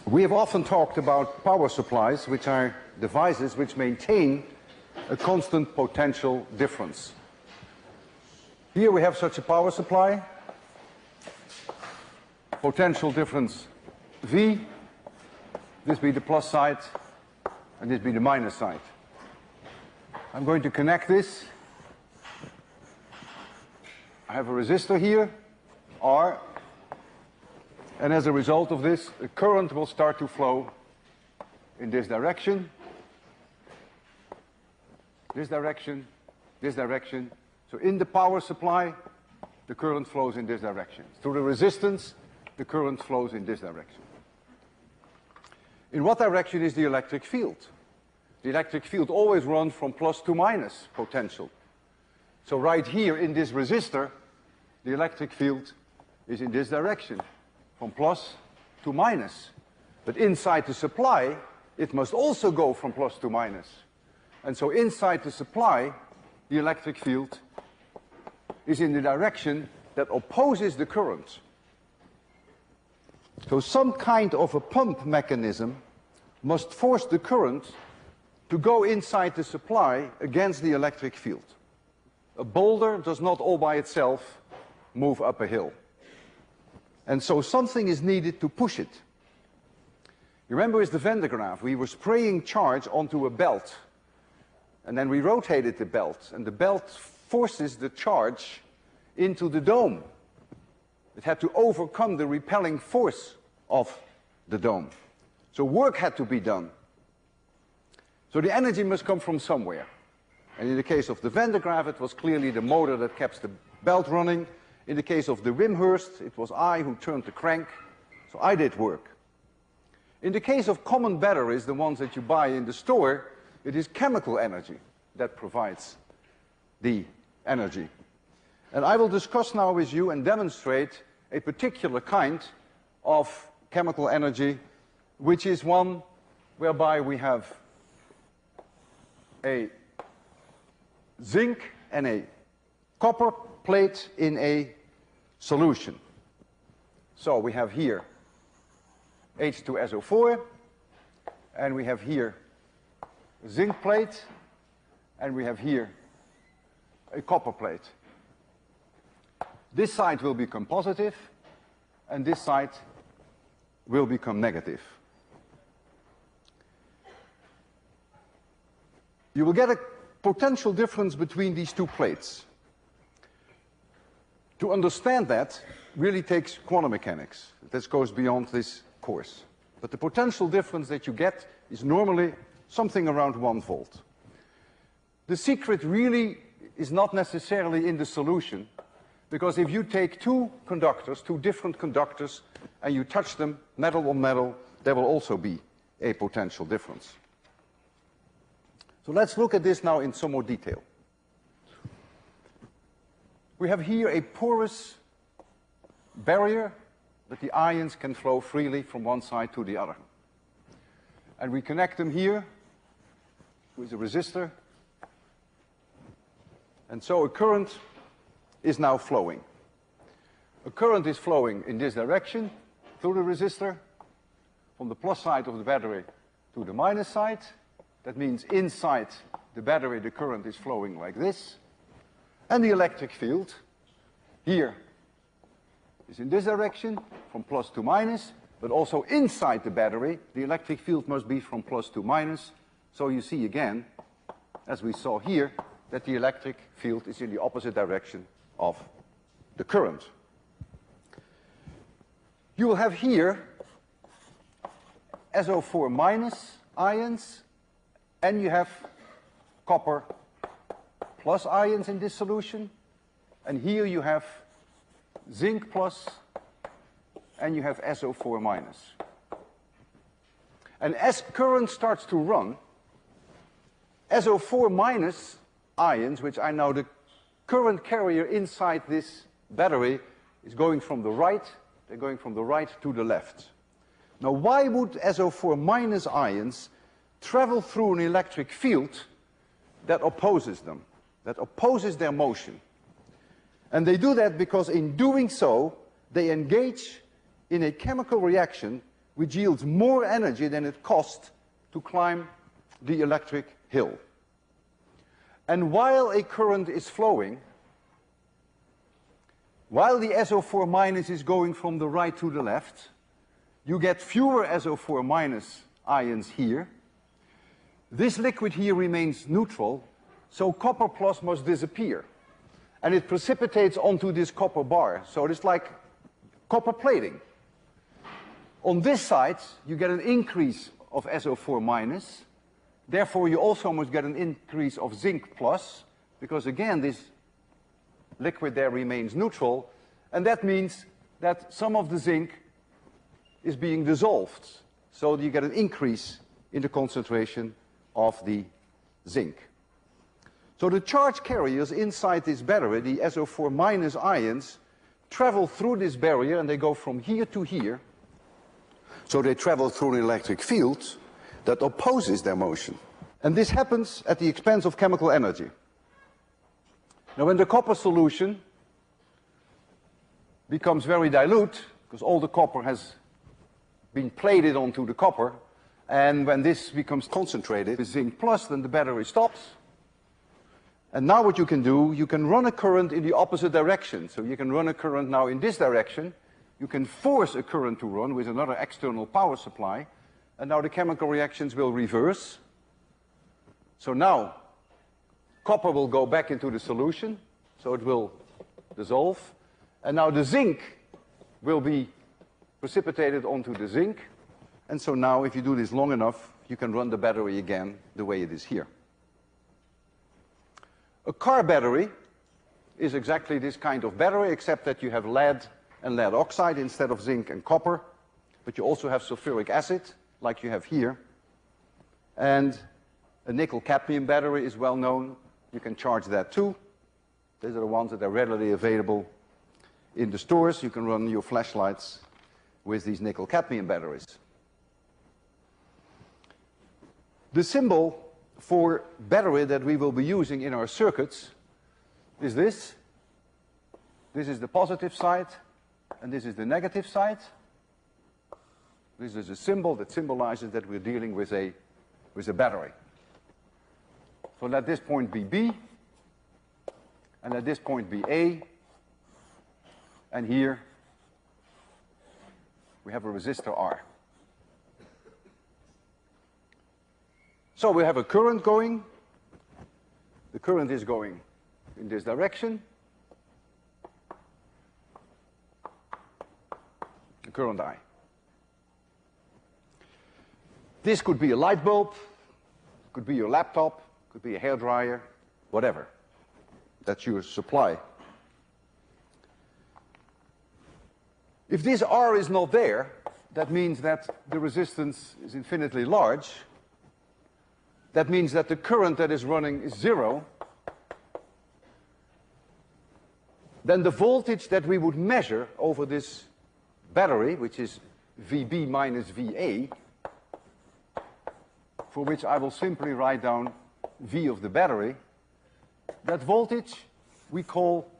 We have often talked about power supplies, which are devices which maintain a constant potential difference. Here we have such a power supply, potential difference V, this be the plus side, and this be the minus side. I'm going to connect this. I have a resistor here, R, and as a result of this, a current will start to flow in this direction, this direction, this direction. So in the power supply, the current flows in this direction. Through the resistance, the current flows in this direction. In what direction is the electric field? The electric field always runs from plus to minus potential. So right here in this resistor, the electric field is in this direction, from plus to minus. But inside the supply, it must also go from plus to minus. And so inside the supply, the electric field is in the direction that opposes the current. So some kind of a pump mechanism must force the current to go inside the supply against the electric field. A boulder does not all by itself move up a hill. And so something is needed to push it. You remember with the Van de Graaff, we were spraying charge onto a belt. And then we rotated the belt, and the belt forces the charge into the dome. It had to overcome the repelling force of the dome. So work had to be done. So the energy must come from somewhere. And in the case of the Van de Graaff, it was clearly the motor that kept the belt running. In the case of the Wimhurst, it was I who turned the crank. So I did work. In the case of common batteries, the ones that you buy in the store, it is chemical energy that provides the energy. And I will discuss now with you and demonstrate a particular kind of chemical energy, which is one whereby we have a zinc and a copper plate in a solution. So we have here H2SO4, and we have here a zinc plate, and we have here a copper plate. This side will become positive, and this side will become negative. You will get a potential difference between these two plates. To understand that really takes quantum mechanics. This goes beyond this course. But the potential difference that you get is normally something around 1 volt. The secret really is not necessarily in the solution, because if you take two different conductors, and you touch them metal on metal, there will also be a potential difference. So let's look at this now in some more detail. We have here a porous barrier that the ions can flow freely from one side to the other. And we connect them here with a resistor. And so a current is now flowing. A current is flowing in this direction through the resistor, from the plus side of the battery to the minus side. That means inside the battery the current is flowing like this. And the electric field here is in this direction, from plus to minus, but also inside the battery the electric field must be from plus to minus. So you see again, as we saw here, that the electric field is in the opposite direction of the current. You will have here SO4 minus ions, and you have copper plus ions in this solution, and here you have zinc plus, and you have SO4 minus. And as current starts to run, SO4 minus ions, which are now the current carrier inside this battery, is going from the right, they're going from the right to the left. Now why would SO4 minus ions travel through an electric field that opposes them, that opposes their motion? And they do that because in doing so, they engage in a chemical reaction which yields more energy than it cost to climb the electric hill. And while a current is flowing, while the SO4 minus is going from the right to the left, you get fewer SO4 minus ions here. This liquid here remains neutral, so copper plus must disappear. And it precipitates onto this copper bar. So it's like copper plating. On this side, you get an increase of SO4 minus. Therefore, you also must get an increase of zinc plus, because again, this liquid there remains neutral. And that means that some of the zinc is being dissolved. So you get an increase in the concentration of the zinc. So the charge carriers inside this battery, the SO4 minus ions, travel through this barrier and they go from here to here. So they travel through an electric field that opposes their motion. And this happens at the expense of chemical energy. Now when the copper solution becomes very dilute, because all the copper has been plated onto the copper, and when this becomes concentrated with zinc plus, then the battery stops. And now what you can do, you can run a current in the opposite direction. So you can run a current now in this direction. You can force a current to run with another external power supply. And now the chemical reactions will reverse. So now copper will go back into the solution. So it will dissolve. And now the zinc will be precipitated onto the zinc. And so now if you do this long enough, you can run the battery again the way it is here. A car battery is exactly this kind of battery, except that you have lead and lead oxide instead of zinc and copper. But you also have sulfuric acid, like you have here. And a nickel-cadmium battery is well known. You can charge that too. These are the ones that are readily available in the stores. You can run your flashlights with these nickel-cadmium batteries. The symbol for battery that we will be using in our circuits is this. This is the positive side, and this is the negative side. This is a symbol that symbolizes that we're dealing with a battery. So let this point be B, and let this point be A, and here we have a resistor R. So we have a current going. The current is going in this direction. The current I. This could be a light bulb, could be your laptop, could be a hairdryer, whatever. That's your supply. If this R is not there, that means that the resistance is infinitely large. That means that the current that is running is zero. Then the voltage that we would measure over this battery, which is VB minus VA, for which I will simply write down V of the battery, that voltage we call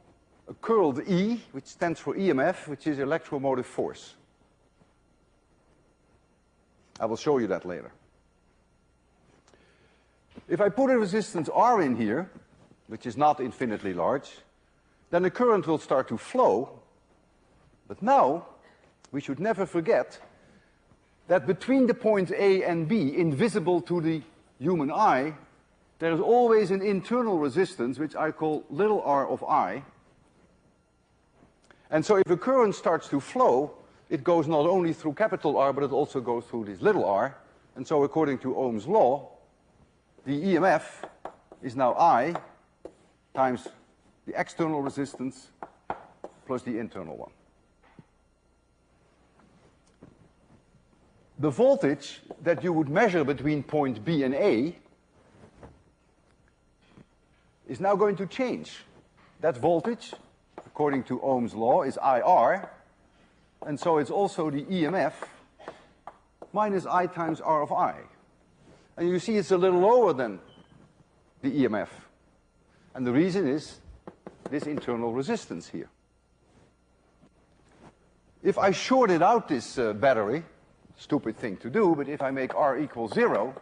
a curled E, which stands for EMF, which is electromotive force. I will show you that later. If I put a resistance R in here, which is not infinitely large, then the current will start to flow. But now, we should never forget that between the points A and B, invisible to the human eye, there is always an internal resistance, which I call little r of I. And so if a current starts to flow, it goes not only through capital R, but it also goes through this little r. And so according to Ohm's law, the EMF is now I times the external resistance plus the internal one. The voltage that you would measure between point B and A is now going to change. That voltage, according to Ohm's law, is IR, and so it's also the EMF minus I times R of I. And you see it's a little lower than the EMF. And the reason is this internal resistance here. If I shorted out this battery, stupid thing to do, but if I make R equal 0,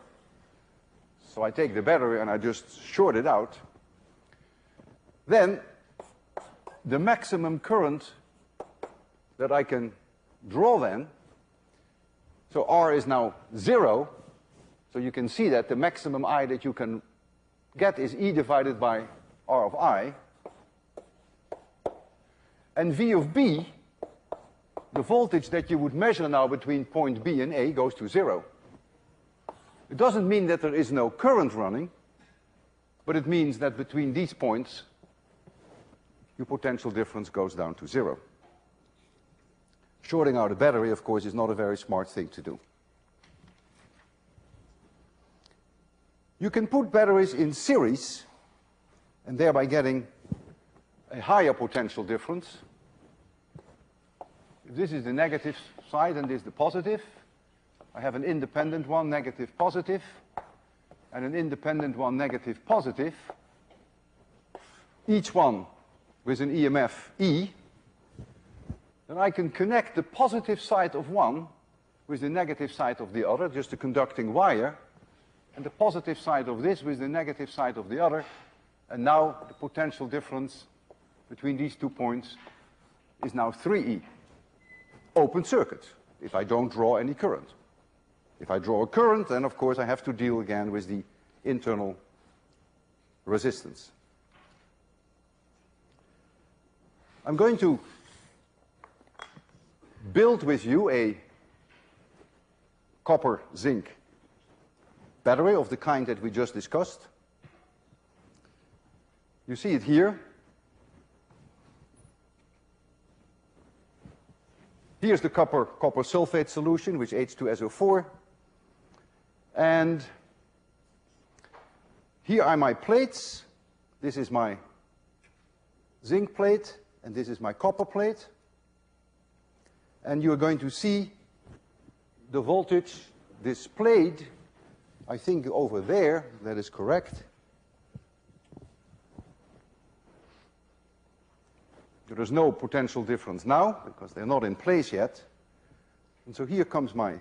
so I take the battery and I just short it out, then the maximum current that I can draw then, so R is now 0, so you can see that the maximum I that you can get is E divided by R of I, and V of B, the voltage that you would measure now between point B and A, goes to 0. It doesn't mean that there is no current running, but it means that between these points, your potential difference goes down to 0. Shorting out a battery, of course, is not a very smart thing to do. You can put batteries in series, and thereby getting a higher potential difference. If this is the negative side and this is the positive, I have an independent one, negative, positive, and an independent one, negative, positive, each one with an EMF E, then I can connect the positive side of one with the negative side of the other, just a conducting wire, and the positive side of this with the negative side of the other, and now the potential difference between these 2 points is now 3E. Open circuit, if I don't draw any current. If I draw a current, then of course I have to deal again with the internal resistance. I'm going to build with you a copper zinc battery of the kind that we just discussed. You see it here. Here's the copper sulfate solution, which H2SO4. And here are my plates. This is my zinc plate, and this is my copper plate. And you're going to see the voltage displayed, I think over there, that is correct. There is no potential difference now, because they're not in place yet. And so here comes my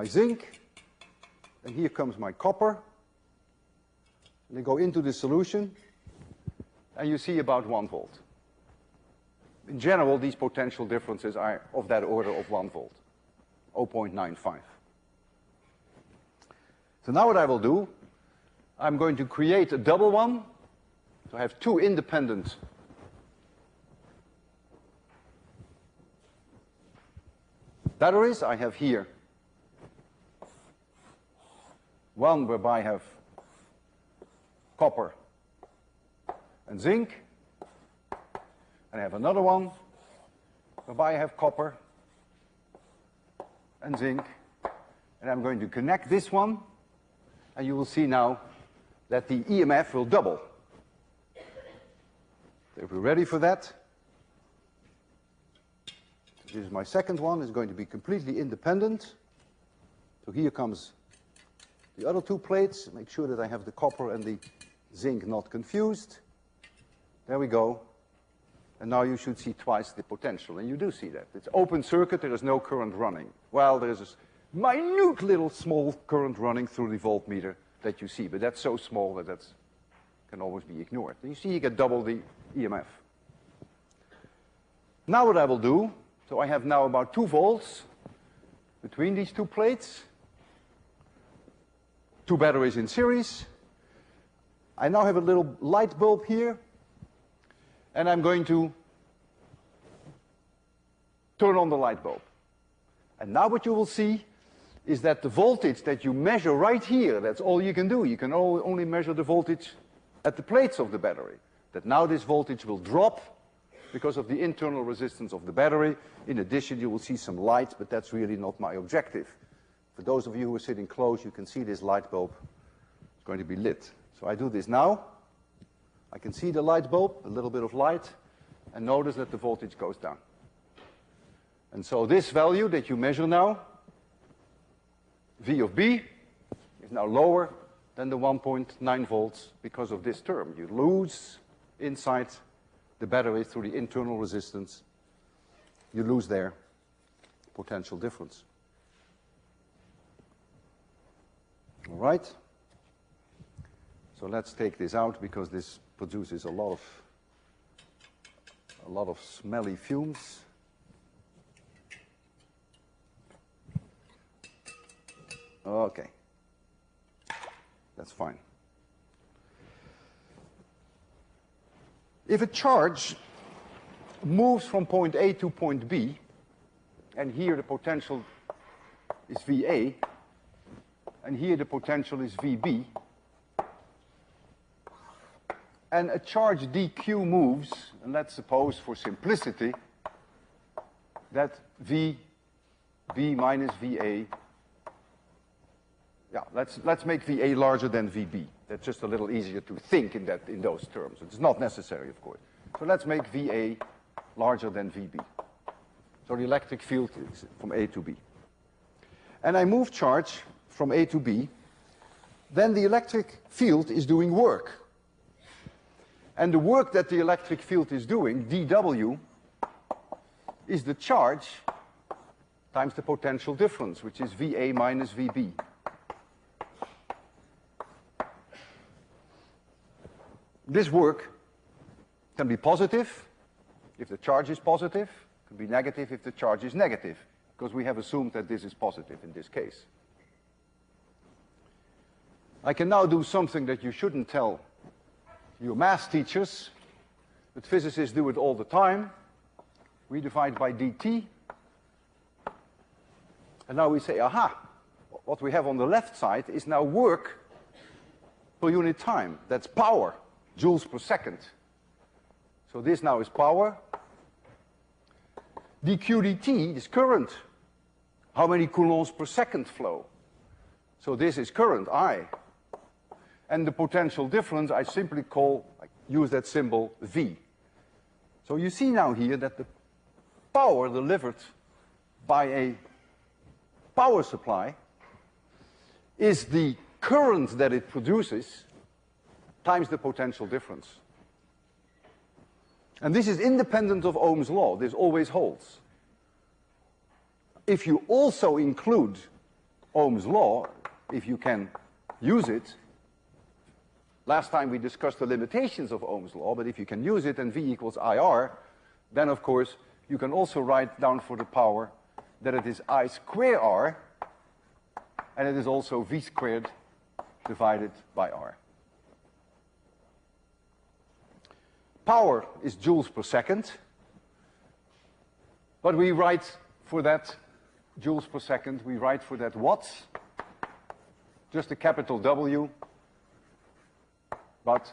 zinc, and here comes my copper. And they go into the solution, and you see about 1 volt. In general, these potential differences are of that order of 1 volt, 0.95. So now what I will do, I'm going to create a double one. So I have 2 independent batteries. I have here one whereby I have copper and zinc, and I have another one whereby I have copper and zinc, and I'm going to connect this one, and you will see now that the EMF will double. If we're ready for that, this is my second one, is going to be completely independent. So here comes the other 2 plates. Make sure that I have the copper and the zinc not confused. There we go. And now you should see twice the potential, and you do see that. It's open circuit, there is no current running. Well, there is a minute little small current running through the voltmeter that you see, but that's so small that that can always be ignored. And you see you get double the EMF. Now what I will do, so I have now about 2 volts between these 2 plates, 2 batteries in series. I now have a little light bulb here, and I'm going to turn on the light bulb. And now what you will see is that the voltage that you measure right here, that's all you can do. You can only measure the voltage at the plates of the battery. That now this voltage will drop because of the internal resistance of the battery. In addition, you will see some light, but that's really not my objective. For those of you who are sitting close, you can see this light bulb is going to be lit. So I do this now. I can see the light bulb, a little bit of light, and notice that the voltage goes down. And so this value that you measure now, V of B, is now lower than the 1.9 volts because of this term. You lose inside the battery through the internal resistance. You lose there potential difference. All right? So let's take this out because this produces a lot of smelly fumes. Okay. That's fine. If a charge moves from point A to point B, and here the potential is VA, and here the potential is VB, and a charge dq moves, and let's suppose for simplicity that VB minus VA, yeah, let's make VA larger than VB. That's just a little easier to think in those terms. It's not necessary, of course. So let's make VA larger than VB. So the electric field is from A to B. And I move charge from A to B, then the electric field is doing work. And the work that the electric field is doing, dW, is the charge times the potential difference, which is VA minus VB. This work can be positive if the charge is positive, can be negative if the charge is negative, because we have assumed that this is positive in this case. I can now do something that you shouldn't tell your math teachers, but physicists do it all the time. We divide by dt. And now we say, aha, what we have on the left side is now work per unit time. That's power, joules per second. So this now is power. dq dt is current. How many coulombs per second flow? So this is current, I. And the potential difference I simply use that symbol V. So you see now here that the power delivered by a power supply is the current that it produces times the potential difference. And this is independent of Ohm's law. This always holds. If you also include Ohm's law, if you can use it, last time we discussed the limitations of Ohm's law, but if you can use it and V equals IR, then of course you can also write down for the power that it is I square R, and it is also V squared divided by R. Power is joules per second, but we write for that joules per second, we write for that watts, just a capital W, but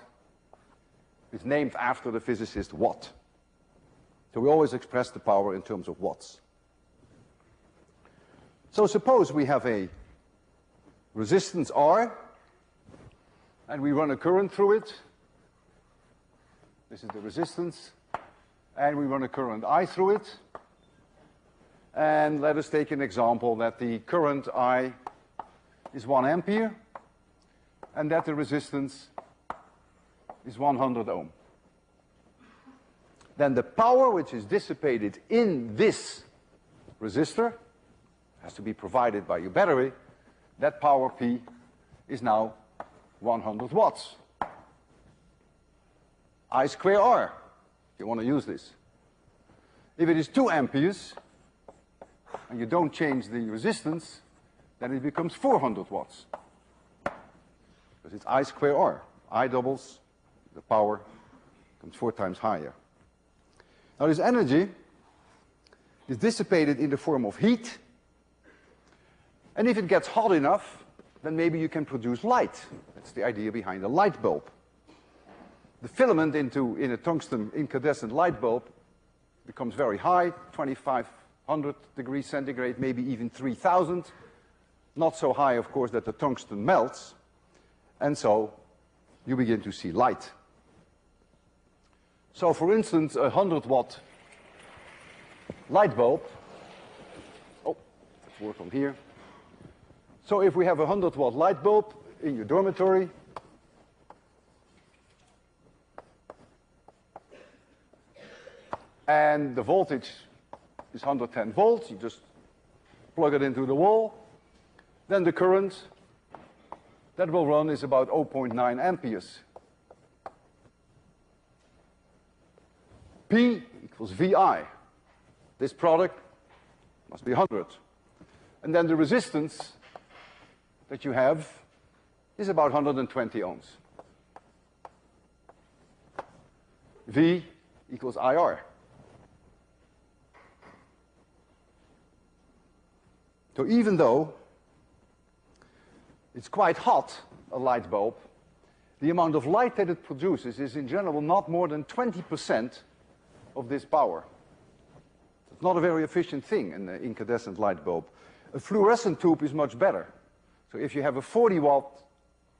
it's named after the physicist Watt. So we always express the power in terms of watts. So suppose we have a resistance R, and we run a current through it. This is the resistance, and we run a current I through it. And let us take an example that the current I is 1 ampere, and that the resistance is 100 ohm. Then the power which is dissipated in this resistor has to be provided by your battery. That power P is now 100 watts. I square R, if you want to use this. If it is 2 amperes, and you don't change the resistance, then it becomes 400 watts. Because it's I square R. I doubles, the power comes 4 times higher. Now this energy is dissipated in the form of heat, and if it gets hot enough, then maybe you can produce light. That's the idea behind a light bulb. The filament in a tungsten incandescent light bulb becomes very high, 2500 degrees centigrade, maybe even 3000. Not so high, of course, that the tungsten melts, and so you begin to see light. So, for instance, a 100-watt light bulb. Oh, let's work on here. So if we have a 100-watt light bulb in your dormitory, and the voltage is 110 volts, you just plug it into the wall, then the current that will run is about 0.9 amperes. P equals VI. This product must be 100. And then the resistance that you have is about 120 ohms. V equals IR. So even though it's quite hot, a light bulb, the amount of light that it produces is in general not more than 20% of this power. It's not a very efficient thing in the incandescent light bulb. A fluorescent tube is much better. So if you have a 40-watt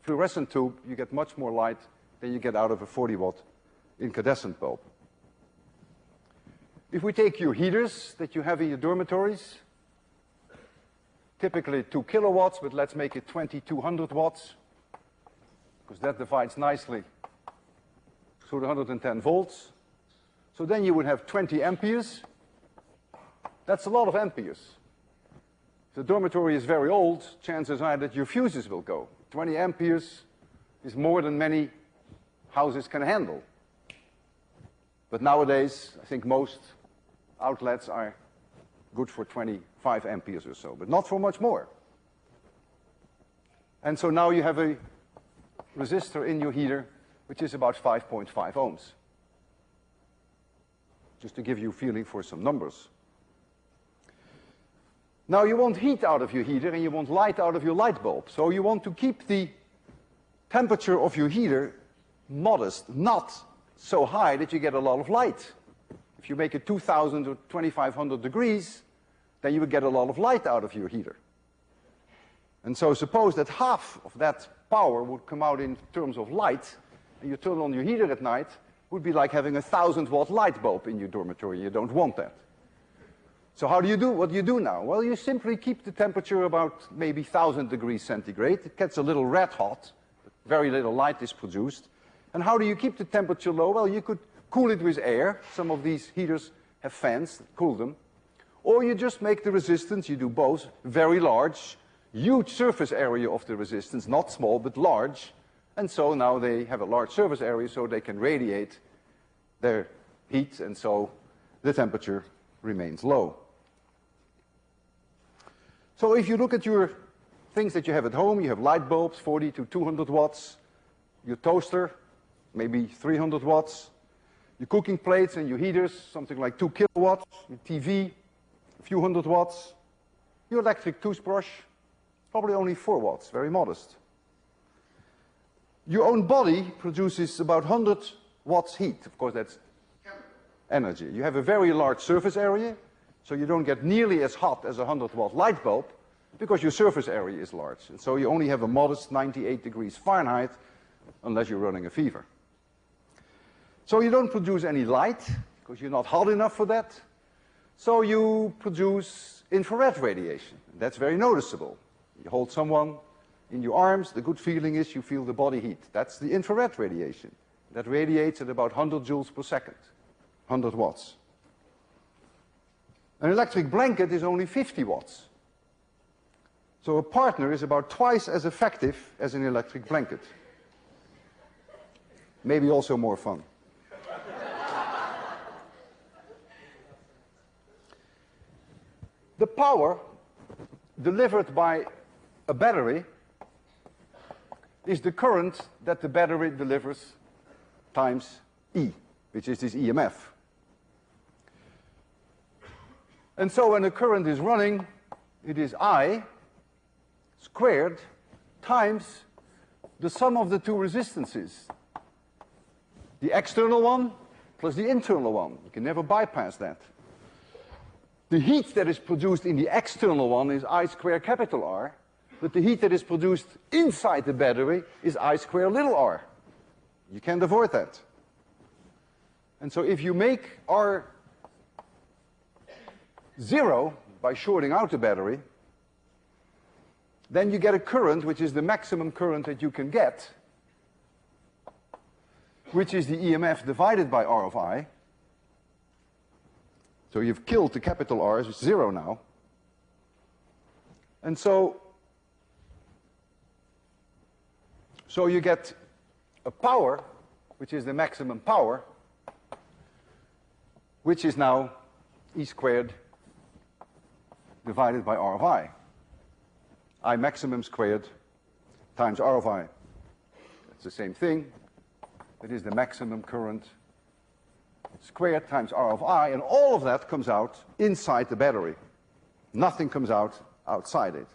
fluorescent tube, you get much more light than you get out of a 40-watt incandescent bulb. If we take your heaters that you have in your dormitories, typically 2 kilowatts, but let's make it 2200 watts, because that divides nicely through the 110 volts. So then you would have 20 amperes. That's a lot of amperes. If the dormitory is very old, chances are that your fuses will go. 20 amperes is more than many houses can handle. But nowadays, I think most outlets are good for 25 amperes or so, but not for much more. And so now you have a resistor in your heater which is about 5.5 ohms. Just to give you a feeling for some numbers. Now you want heat out of your heater and you want light out of your light bulb. So you want to keep the temperature of your heater modest, not so high that you get a lot of light. If you make it 2000 or 2500 degrees, then you would get a lot of light out of your heater. And so suppose that half of that power would come out in terms of light, and you turn on your heater at night, would be like having a 1000-watt light bulb in your dormitory. You don't want that. So how do you do? What do you do now? Well, you simply keep the temperature about maybe 1000 degrees centigrade. It gets a little red hot. Very little light is produced. And how do you keep the temperature low? Well, you could cool it with air. Some of these heaters have fans that cool them. Or you just make the resistance, you do both, very large, huge surface area of the resistance, not small, but large. And so now they have a large surface area so they can radiate their heat, and so the temperature remains low. So if you look at your things that you have at home, you have light bulbs, 40 to 200 watts, your toaster, maybe 300 watts, your cooking plates and your heaters, something like 2 kilowatts, your TV, a few hundred watts, your electric toothbrush, probably only 4 watts, very modest. Your own body produces about 100 watts heat. Of course, that's energy. You have a very large surface area, so you don't get nearly as hot as a 100-watt light bulb, because your surface area is large. And so you only have a modest 98 degrees Fahrenheit, unless you're running a fever. So you don't produce any light, because you're not hot enough for that. So you produce infrared radiation. That's very noticeable. You hold someone in your arms, the good feeling is you feel the body heat. That's the infrared radiation. That radiates at about 100 joules per second, 100 watts. An electric blanket is only 50 watts. So a partner is about twice as effective as an electric blanket. Maybe also more fun. The power delivered by a battery is the current that the battery delivers times E, which is this EMF. And so when the current is running, it is I squared times the sum of the two resistances. The external one plus the internal one. You can never bypass that. The heat that is produced in the external one is I square capital R, but the heat that is produced inside the battery is I square little r. You can't avoid that. And so if you make R 0 by shorting out the battery, then you get a current which is the maximum current that you can get, which is the EMF divided by R of I. So you've killed the capital R, it's 0 now. And so you get a power, which is the maximum power, which is now E squared divided by R of I. I maximum squared times R of I. That's the same thing. It is the maximum current squared times R of I, and all of that comes out inside the battery. Nothing comes out outside it.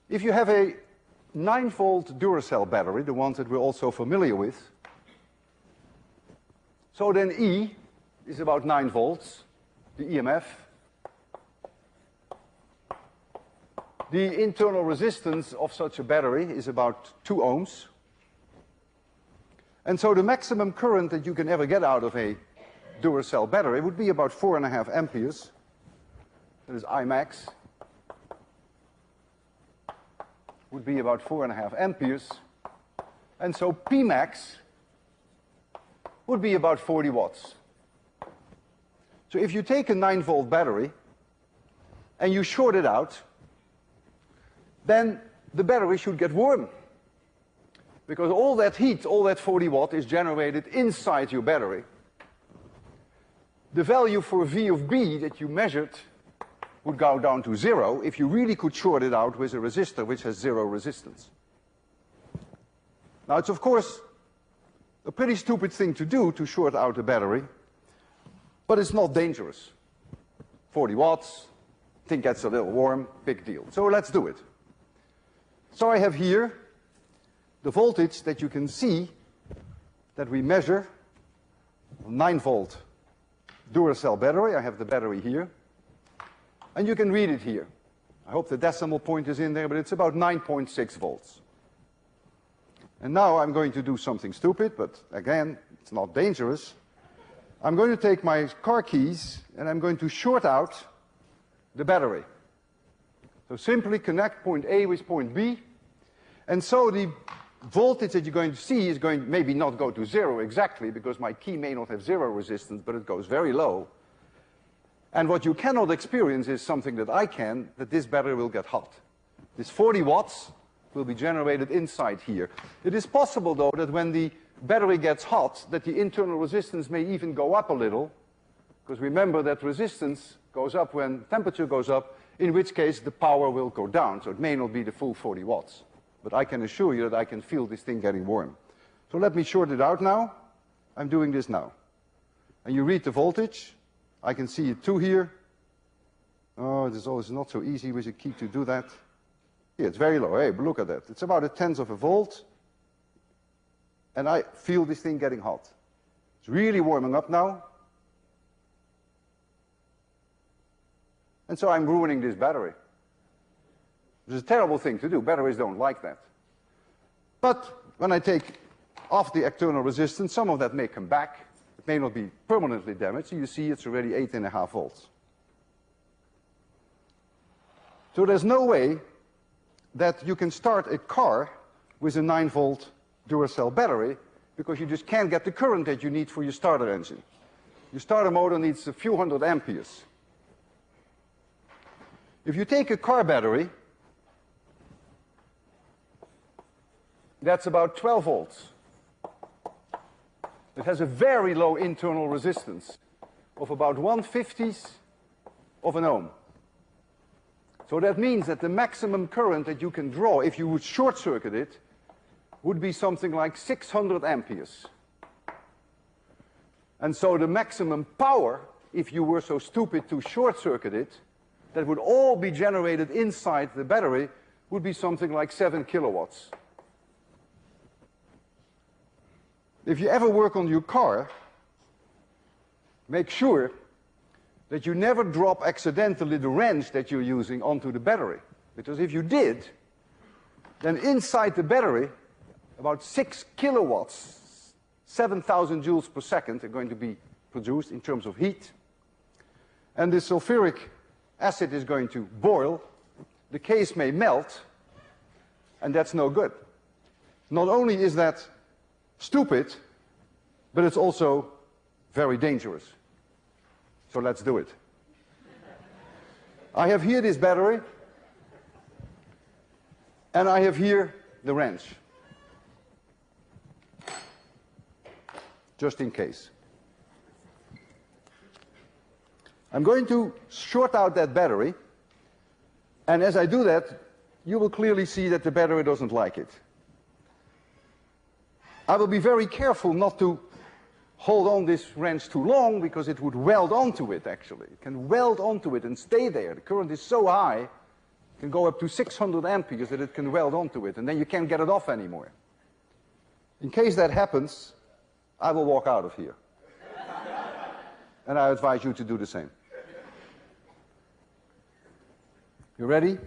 If you have a 9-volt Duracell battery, the ones that we're also familiar with, so then E is about 9 volts, the EMF. The internal resistance of such a battery is about 2 ohms. And so the maximum current that you can ever get out of a Duracell battery would be about 4.5 amperes. That is I max. Would be about 4.5 amperes. And so P max would be about 40 watts. So if you take a 9-volt battery and you short it out, then the battery should get warm. Because all that heat, all that 40 watt is generated inside your battery. The value for V of B that you measured would go down to 0 if you really could short it out with a resistor which has 0 resistance. Now it's of course a pretty stupid thing to do to short out a battery, but it's not dangerous. 40 watts, thing gets a little warm, big deal. So let's do it. So I have here the voltage that you can see that we measure, a 9-volt Duracell battery. I have the battery here. And you can read it here. I hope the decimal point is in there, but it's about 9.6 volts. And now I'm going to do something stupid, but again, it's not dangerous. I'm going to take my car keys and I'm going to short out the battery. So simply connect point A with point B. And so the voltage that you're going to see is going to maybe not go to 0 exactly, because my key may not have 0 resistance, but it goes very low. And what you cannot experience is something that I can, that this battery will get hot. This 40 watts will be generated inside here. It is possible, though, that when the battery gets hot, that the internal resistance may even go up a little, because remember that resistance goes up when temperature goes up, in which case the power will go down, so it may not be the full 40 watts. But I can assure you that I can feel this thing getting warm. So let me short it out now. I'm doing this now. And you read the voltage. I can see it 2 here. Oh, it is always not so easy with a key to do that. Here, it's very low. Hey, but look at that. It's about 1/10 of a volt. And I feel this thing getting hot. It's really warming up now. And so I'm ruining this battery. Which is a terrible thing to do. Batteries don't like that. But when I take off the external resistance, some of that may come back. It may not be permanently damaged. So you see it's already 8.5 volts. So there's no way that you can start a car with a 9-volt Duracell battery, because you just can't get the current that you need for your starter engine. Your starter motor needs a few hundred amperes. If you take a car battery, that's about 12 volts. It has a very low internal resistance of about 1/50th of an ohm. So that means that the maximum current that you can draw, if you would short circuit it, would be something like 600 amperes. And so the maximum power, if you were so stupid to short circuit it, that would all be generated inside the battery, would be something like 7 kilowatts. If you ever work on your car, make sure that you never drop accidentally the wrench that you're using onto the battery. Because if you did, then inside the battery, about 6 kilowatts, 7,000 joules per second, are going to be produced in terms of heat. And the sulfuric acid is going to boil. The case may melt, and that's no good. Not only is that stupid, but it's also very dangerous. So let's do it. I have here this battery, and I have here the wrench, just in case. I'm going to short out that battery, and as I do that, you will clearly see that the battery doesn't like it. I will be very careful not to hold on this wrench too long, because it would weld onto it, actually. It can weld onto it and stay there. The current is so high, it can go up to 600 amperes that it can weld onto it, and then you can't get it off anymore. In case that happens, I will walk out of here. And I advise you to do the same. You ready?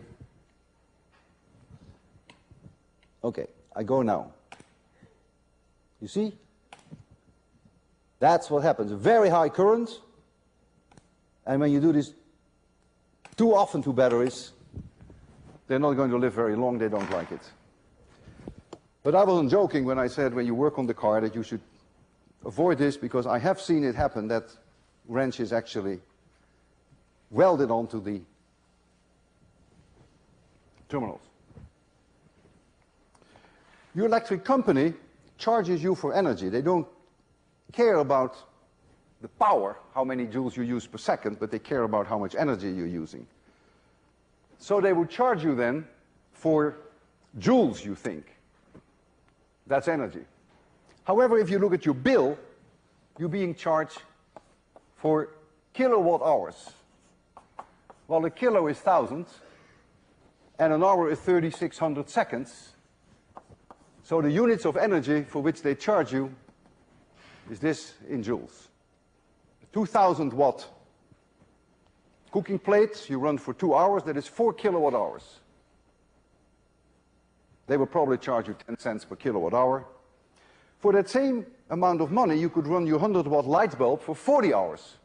Okay, I go now. You see? That's what happens. Very high current. And when you do this too often to batteries, they're not going to live very long. They don't like it. But I wasn't joking when I said when you work on the car that you should avoid this, because I have seen it happen that wrench is actually welded onto the terminals. Your electric company charges you for energy. They don't care about the power, how many joules you use per second, but they care about how much energy you're using. So they would charge you then for joules, you think. That's energy. However, if you look at your bill, you're being charged for kilowatt hours. Well, a kilo is 1,000, and an hour is 3,600 seconds. So the units of energy for which they charge you is this in joules. 2,000 watt cooking plate you run for 2 hours, that is 4 kilowatt hours. They will probably charge you 10 cents per kilowatt hour. For that same amount of money, you could run your 100 watt light bulb for 40 hours.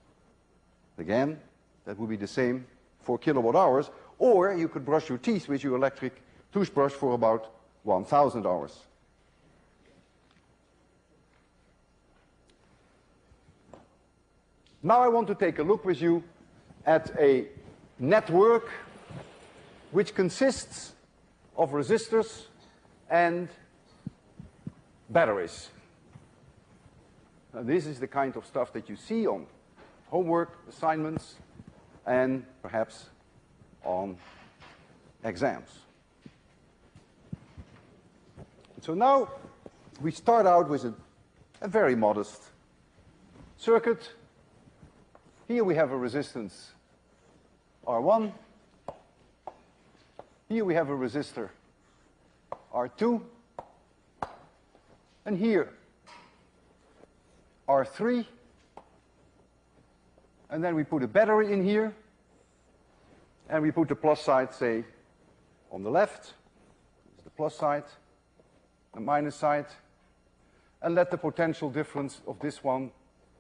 Again, that would be the same 4 kilowatt hours. Or you could brush your teeth with your electric toothbrush for about 1,000 hours. Now I want to take a look with you at a network which consists of resistors and batteries. Now, this is the kind of stuff that you see on homework, assignments, and perhaps on exams. So now we start out with a very modest circuit. Here we have a resistance R1. Here we have a resistor R2. And here R3. And then we put a battery in here. And we put the plus side, say, on the left. This is the plus side, the minus side. And let the potential difference of this one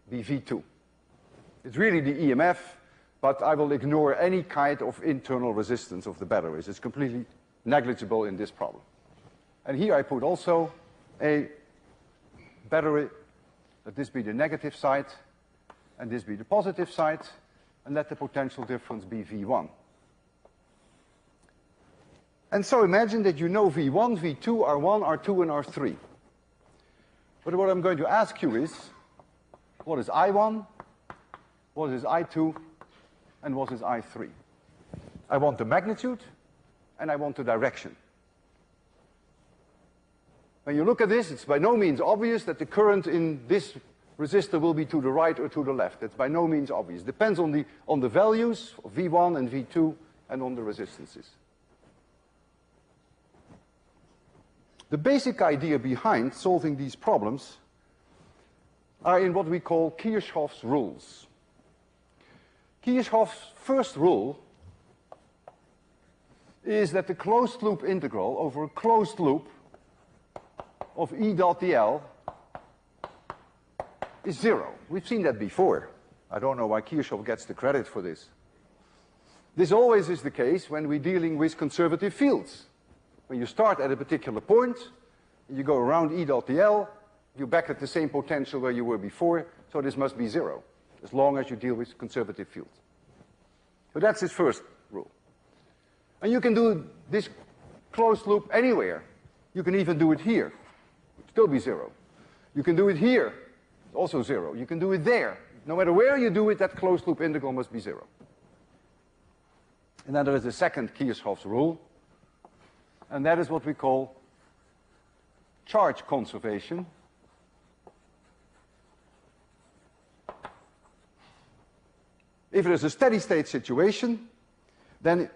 be V2. It's really the EMF, but I will ignore any kind of internal resistance of the batteries. It's completely negligible in this problem. And here I put also a battery, let this be the negative side, and this be the positive side, and let the potential difference be V1. And so imagine that you know V1, V2, R1, R2, and R3. But what I'm going to ask you is, what is I1, what is I2, and what is I3? I want the magnitude, and I want the direction. When you look at this, it's by no means obvious that the current in this resistor will be to the right or to the left. It's by no means obvious. It depends on the values of V1 and V2 and on the resistances. The basic idea behind solving these problems are in what we call Kirchhoff's rules. Kirchhoff's first rule is that the closed loop integral over a closed loop of E dot dl is 0. We've seen that before. I don't know why Kirchhoff gets the credit for this. This always is the case when we're dealing with conservative fields. When you start at a particular point, you go around E dot dl, you're back at the same potential where you were before, so this must be 0, as long as you deal with conservative fields. So that's his first rule. And you can do this closed loop anywhere. You can even do it here. It'll still be 0. You can do it here. Also 0. You can do it there. No matter where you do it, that closed loop integral must be 0. And then there is a second Kirchhoff's rule. And that is what we call charge conservation. If it is a steady state situation, then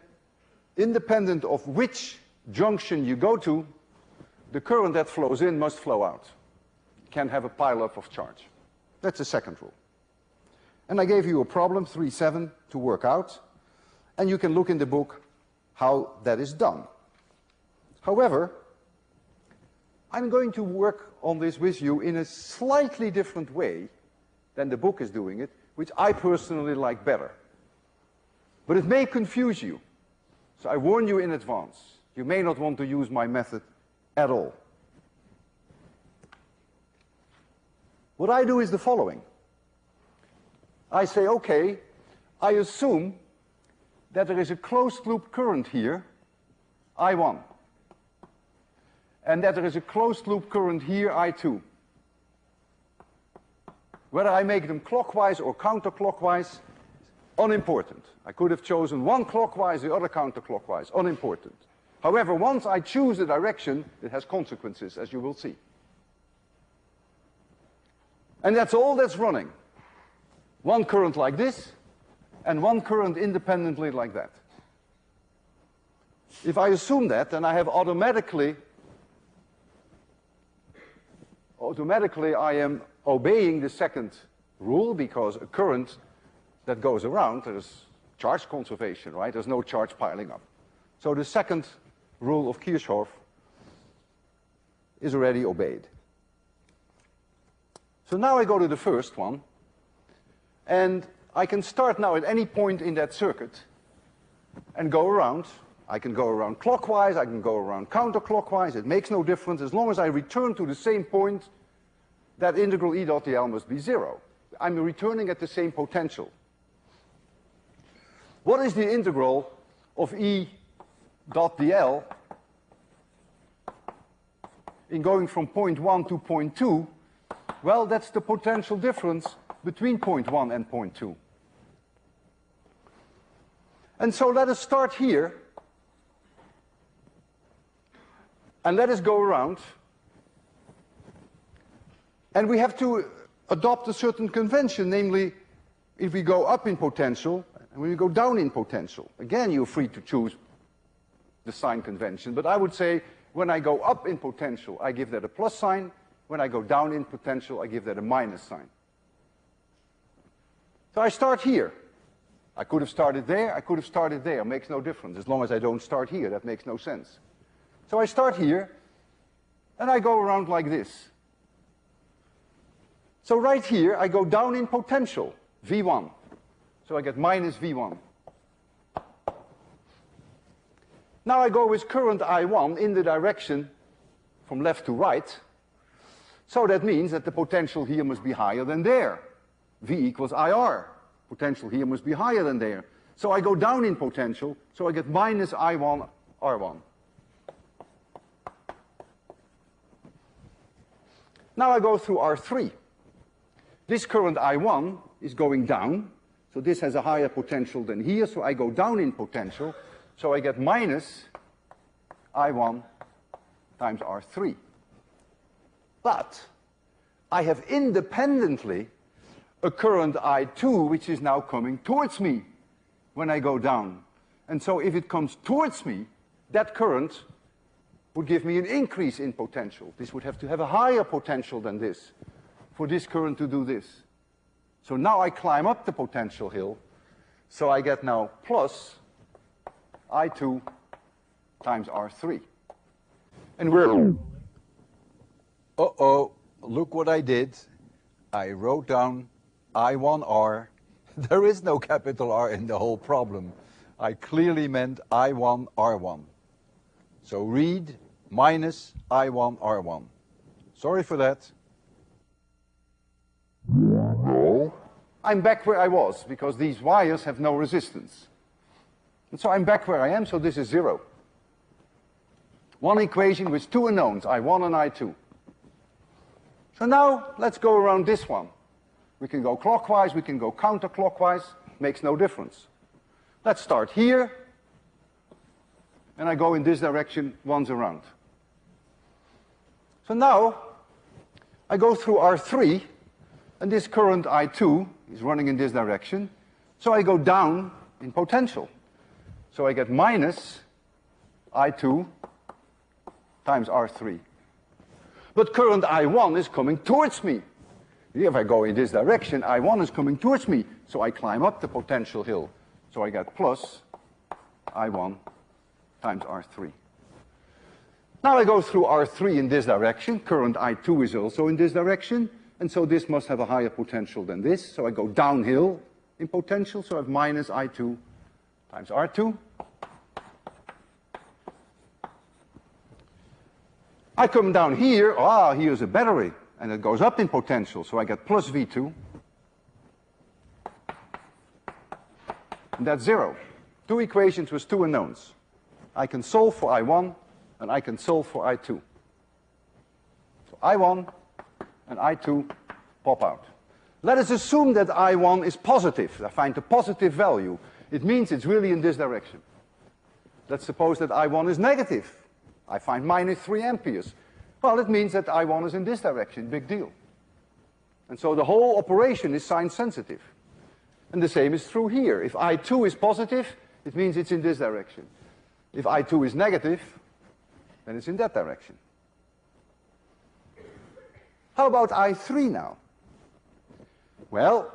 independent of which junction you go to, the current that flows in must flow out. You can't have a pileup of charge. That's the second rule. And I gave you a problem, 3.7, to work out. And you can look in the book how that is done. However, I'm going to work on this with you in a slightly different way than the book is doing it, which I personally like better. But it may confuse you. So I warn you in advance. You may not want to use my method at all. What I do is the following. I say, okay, I assume that there is a closed loop current here, I1. And that there is a closed loop current here, I2. Whether I make them clockwise or counterclockwise, unimportant. I could have chosen one clockwise, the other counterclockwise, unimportant. However, once I choose a direction, it has consequences, as you will see. And that's all that's running. One current like this, and one current independently like that. If I assume that, then I have automatically I am obeying the second rule, because a current that goes around, there's charge conservation, right? There's no charge piling up. So the second rule of Kirchhoff is already obeyed. So now I go to the first one, and I can start now at any point in that circuit and go around. I can go around clockwise, I can go around counterclockwise, it makes no difference. As long as I return to the same point, that integral E dot dl must be 0. I'm returning at the same potential. What is the integral of E dot dl in going from point 1 to point 2? Well, that's the potential difference between point 1 and point 2. And so let us start here, and let us go around. And we have to adopt a certain convention, namely, if we go up in potential, and when we go down in potential. Again, you're free to choose the sign convention, but I would say, when I go up in potential, I give that a plus sign. When I go down in potential, I give that a minus sign. So I start here. I could have started there, I could have started there. It makes no difference. As long as I don't start here, that makes no sense. So I start here, and I go around like this. So right here, I go down in potential, V1. So I get minus V1. Now I go with current I1 in the direction from left to right. So that means that the potential here must be higher than there. V equals IR. Potential here must be higher than there. So I go down in potential, so I get minus I1 R1. Now I go through R3. This current I1 is going down, so this has a higher potential than here, so I go down in potential, so I get minus I1 times R3. But I have independently a current I2 which is now coming towards me when I go down. And so if it comes towards me, that current would give me an increase in potential. This would have to have a higher potential than this for this current to do this. So now I climb up the potential hill, so I get now plus I2 times R3. And we're... Uh-oh, look what I did. I wrote down I1R. There is no capital R in the whole problem. I clearly meant I1R1. So read minus I1R1. Sorry for that. No. I'm back where I was, because these wires have no resistance. And so I'm back where I am, so this is 0. One equation with two unknowns, I1 and I2. So now let's go around this one. We can go clockwise, we can go counterclockwise, makes no difference. Let's start here, and I go in this direction once around. So now I go through R3, and this current I2 is running in this direction, so I go down in potential. So I get minus I2 times R3. But current I1 is coming towards me. If I go in this direction, I1 is coming towards me, so I climb up the potential hill. So I get plus I1 times R3. Now I go through R3 in this direction. Current I2 is also in this direction, and so this must have a higher potential than this. So I go downhill in potential, so I have minus I2 times R2. I come down here, here's a battery, and it goes up in potential, so I get plus V2. And that's 0. Two equations with two unknowns. I can solve for I1, and I can solve for I2. So I1 and I2 pop out. Let us assume that I1 is positive. I find a positive value. It means it's really in this direction. Let's suppose that I1 is negative. I find minus 3 amperes. Well, it means that I1 is in this direction. Big deal. And so the whole operation is sign sensitive. And the same is true here. If I2 is positive, it means it's in this direction. If I2 is negative, then it's in that direction. How about I3 now? Well,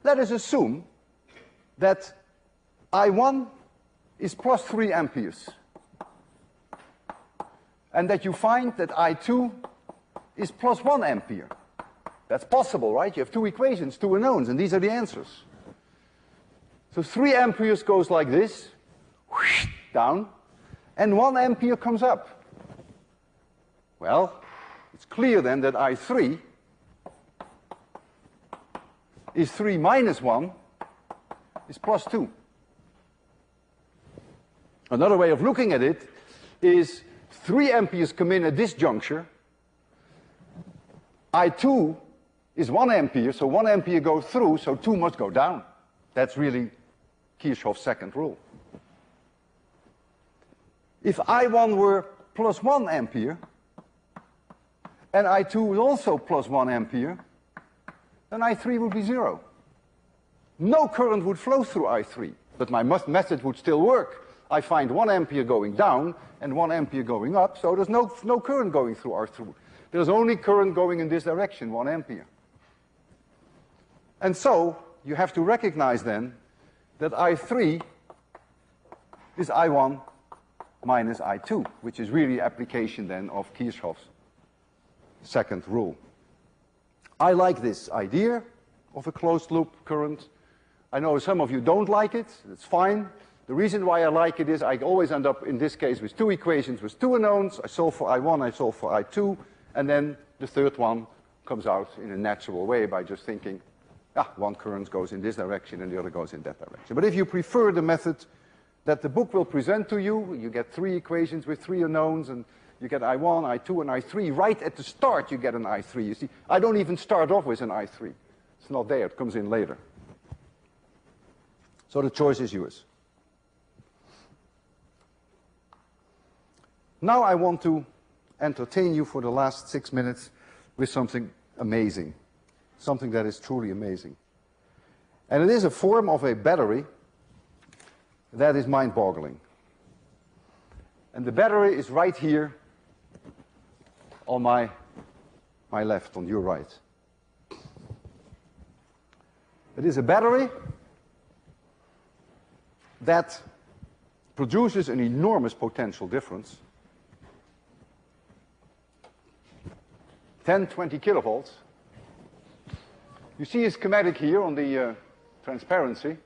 let us assume that I1 is plus 3 amperes. And that you find that I2 is plus 1 ampere. That's possible, right? You have two equations, two unknowns, and these are the answers. So 3 amperes goes like this, whoosh, down, and 1 ampere comes up. Well, it's clear then that I3 is 3 minus 1 is plus 2. Another way of looking at it is 3 amperes come in at this juncture. I2 is 1 ampere, so 1 ampere goes through, so 2 must go down. That's really Kirchhoff's second rule. If I1 were plus 1 ampere, and I2 was also plus 1 ampere, then I3 would be 0. No current would flow through I3, but my method would still work. I find 1 ampere going down and 1 ampere going up, so there's no current going through R3. There's only current going in this direction, 1 ampere. And so you have to recognize then that I3 is I1 minus I2, which is really application then of Kirchhoff's second rule. I like this idea of a closed loop current. I know some of you don't like it. It's fine. The reason why I like it is I always end up, in this case, with two equations with two unknowns. I solve for I1, I solve for I2, and then the third one comes out in a natural way by just thinking, one current goes in this direction and the other goes in that direction. But if you prefer the method that the book will present to you, you get 3 equations with 3 unknowns, and you get I1, I2, and I3. Right at the start, you get an I3. You see, I don't even start off with an I3. It's not there. It comes in later. So the choice is yours. Now I want to entertain you for the last 6 minutes with something amazing, something that is truly amazing. And it is a form of a battery that is mind-boggling. And the battery is right here on my left, on your right. It is a battery that produces an enormous potential difference. 10, 20 kilovolts. You see a schematic here on the transparency.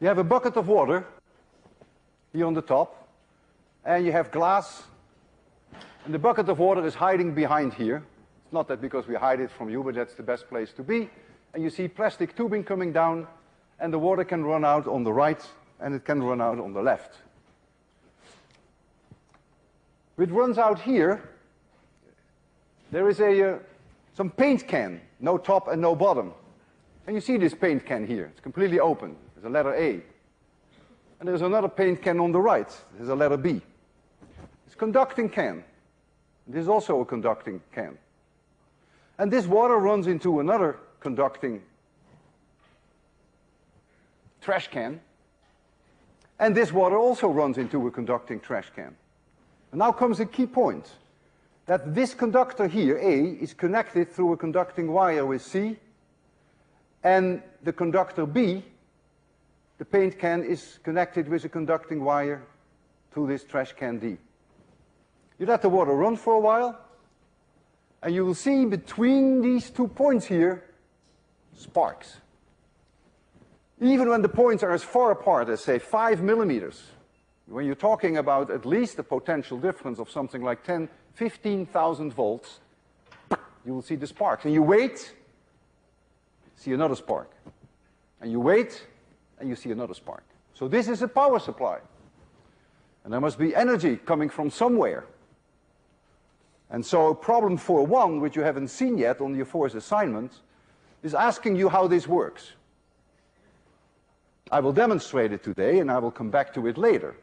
You have a bucket of water here on the top, and you have glass, and the bucket of water is hiding behind here. It's not that because we hide it from you, but that's the best place to be. And you see plastic tubing coming down, and the water can run out on the right, and it can run out on the left. If it runs out here, there is some paint can, no top and no bottom. And you see this paint can here. It's completely open. There's a letter A. And there's another paint can on the right. There's a letter B. It's a conducting can. This is also a conducting can. And this water runs into another conducting trash can. And this water also runs into a conducting trash can. And now comes the key point. That this conductor here, A, is connected through a conducting wire with C. And the conductor B, the paint can, is connected with a conducting wire to this trash can D. You let the water run for a while, and you will see between these 2 points here, sparks. Even when the points are as far apart as, say, 5 millimeters, when you're talking about at least a potential difference of something like 10, 15,000 volts, you will see the sparks. And you wait, see another spark. And you wait, and you see another spark. So this is a power supply. And there must be energy coming from somewhere. And so problem 4.1, which you haven't seen yet on your 4th assignment, is asking you how this works. I will demonstrate it today, and I will come back to it later.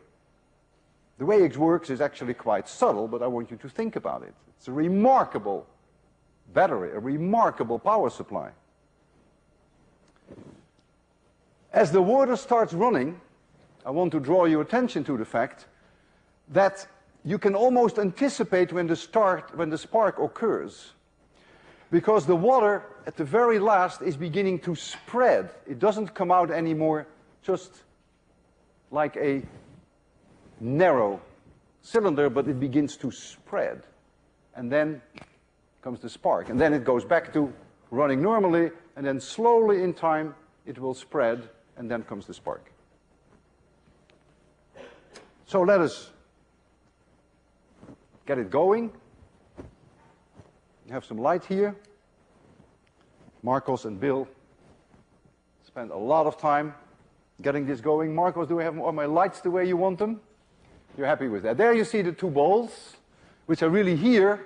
The way it works is actually quite subtle, but I want you to think about it. It's a remarkable battery, a remarkable power supply. As the water starts running, I want to draw your attention to the fact that you can almost anticipate when the spark occurs. Because the water, at the very last, is beginning to spread. It doesn't come out anymore just like a narrow cylinder, but it begins to spread. And then comes the spark. And then it goes back to running normally, and then slowly in time it will spread, and then comes the spark. So let us get it going. You have some light here. Marcos and Bill spent a lot of time getting this going. Marcos, do I have all my lights the way you want them? You're happy with that. There you see the 2 balls, which are really here.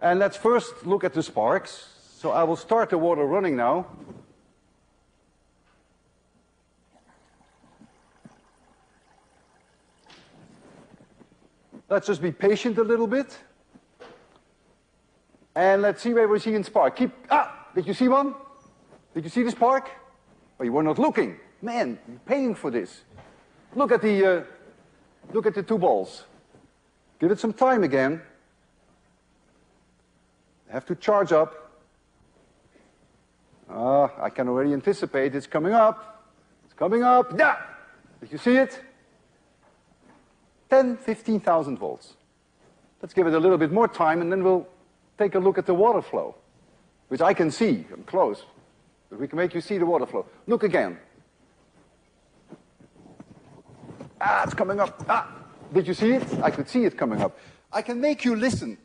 And let's first look at the sparks. So I will start the water running now. Let's just be patient a little bit. And let's see where we see in spark. Did you see one? Did you see the spark? Oh, you were not looking. Man, you're paying for this. Look at the 2 balls. Give it some time again. Have to charge up. I can already anticipate it's coming up. It's coming up. Yeah! Did you see it? 10, 15,000 volts. Let's give it a little bit more time, and then we'll take a look at the water flow, which I can see. I'm close. But we can make you see the water flow. Look again. It's coming up. Did you see it? I could see it coming up. I can make you listen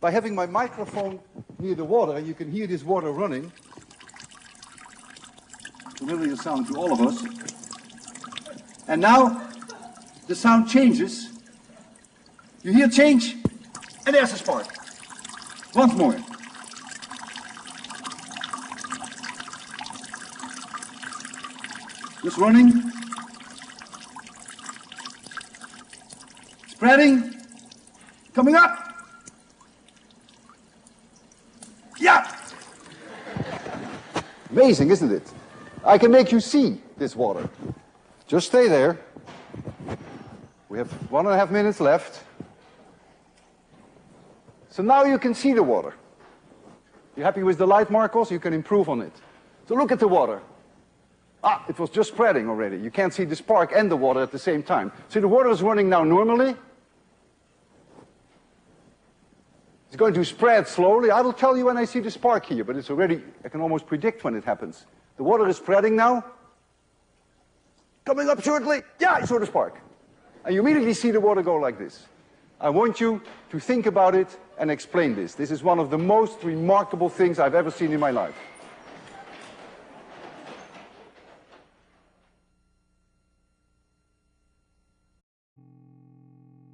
by having my microphone near the water, and you can hear this water running. Familiar sound to all of us. And now the sound changes. You hear change, and there's a spark. Once more. Just running. Spreading. Coming up. Yeah! Amazing, isn't it? I can make you see this water. Just stay there. We have 1.5 minutes left. So now you can see the water. You happy with the light, Marcos? You can improve on it. So look at the water. It was just spreading already. You can't see the spark and the water at the same time. So the water is running now normally. It's going to spread slowly. I will tell you when I see the spark here, but it's already, I can almost predict when it happens. The water is spreading now. Coming up shortly. Yeah, I saw the spark. And you immediately see the water go like this. I want you to think about it and explain this. This is one of the most remarkable things I've ever seen in my life.